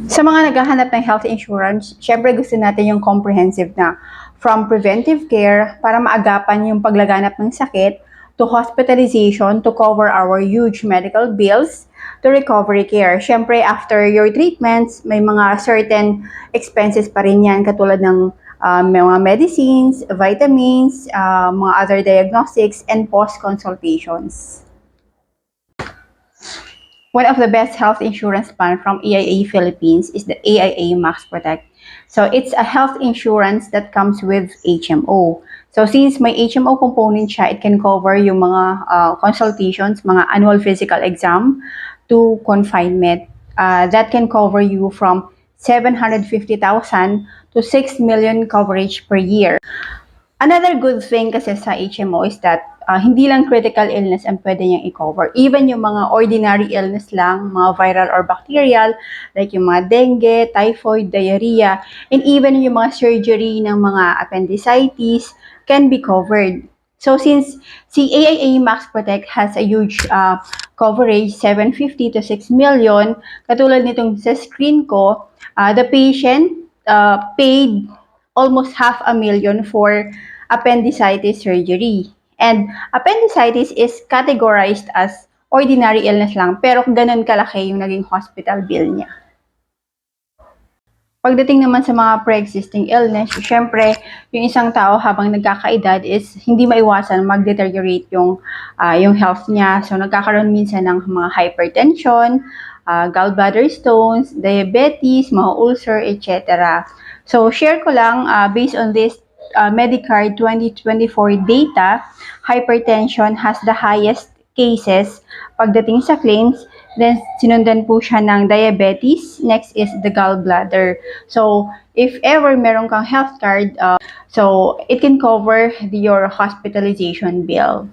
Sa mga naghahanap ng health insurance, syempre gusto natin yung comprehensive na from preventive care para maagapan yung paglaganap ng sakit to hospitalization to cover our huge medical bills to recovery care. Syempre, after your treatments, may mga certain expenses pa rin yan katulad ng mga medicines, vitamins, mga other diagnostics, and post-consultations. One of the best health insurance plan from AIA Philippines is the AIA Max Protect. So it's a health insurance that comes with HMO. So since may HMO component siya, it can cover yung mga consultations, mga annual physical exam to confinement. That can cover you from 750,000 to 6 million coverage per year. Another good thing kasi sa HMO is that hindi lang critical illness ang pwede niyang i-cover. Even yung mga ordinary illness lang, mga viral or bacterial, like yung mga dengue, typhoid, diarrhea, and even yung mga surgery ng mga appendicitis can be covered. So since si AIA Max Protect has a huge coverage, 750 to 6 million, katulad nitong sa screen ko, the patient paid almost 500,000 for appendicitis surgery. And appendicitis is categorized as ordinary illness lang, pero ganun kalaki yung naging hospital bill niya. Pagdating naman sa mga pre-existing illness, syempre, yung isang tao habang nagkakaedad is hindi maiwasan mag-deteriorate yung health niya. So, nagkakaroon minsan ng mga hypertension, gallbladder stones, diabetes, mga ulcer, etc. So, share ko lang, based on this Medicare 2024 data, hypertension has the highest cases pagdating sa claims. Then, sinundan po siya ng diabetes. Next is the gallbladder. So, if ever meron kang health card, so it can cover your hospitalization bill.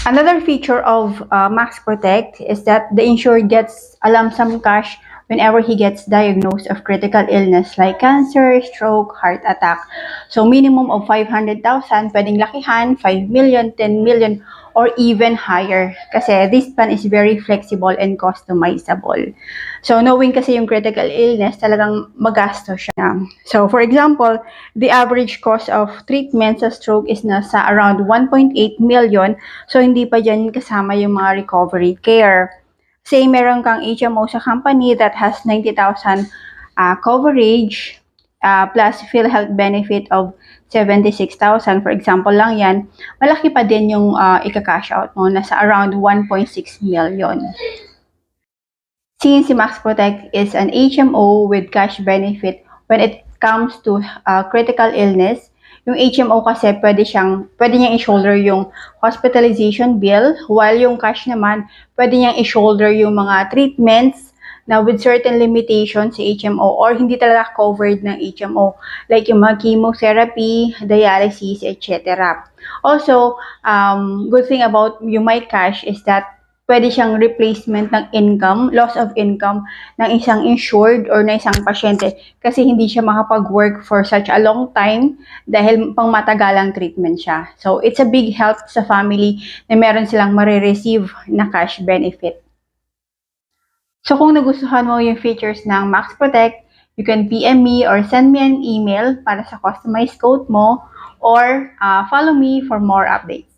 Another feature of Max Protect is that the insured gets a lump sum cash whenever he gets diagnosed of critical illness like cancer, stroke, heart attack. So minimum of 500,000, pwedeng lakihan, 5 million, 10 million, or even higher. Kasi this plan is very flexible and customizable. So knowing kasi yung critical illness, talagang magasto siya. So for example, the average cost of treatment sa stroke is nasa around 1.8 million. So hindi pa dyan kasama yung mga recovery care. Say meron kang HMO sa company that has 90,000 coverage plus PhilHealth benefit of 76,000, for example lang yan, malaki pa din yung ika-cash out mo, nasa around 1.6 million. Since si Max Protect is an HMO with cash benefit when it comes to critical illness, yung HMO kasi pwede niyang i-shoulder yung hospitalization bill, while yung cash naman, pwede niyang i-shoulder yung mga treatments na with certain limitations sa HMO or hindi talaga covered ng HMO, like yung mga chemotherapy, dialysis, etc. Also, good thing about yung My Cash is that pwede siyang replacement ng income, loss of income ng isang insured or ng isang pasyente kasi hindi siya makapag-work for such a long time dahil pang matagalang treatment siya. So, it's a big help sa family na meron silang marireceive na cash benefit. So kung nagustuhan mo yung features ng Max Protect, you can PM me or send me an email para sa customized quote mo or follow me for more updates.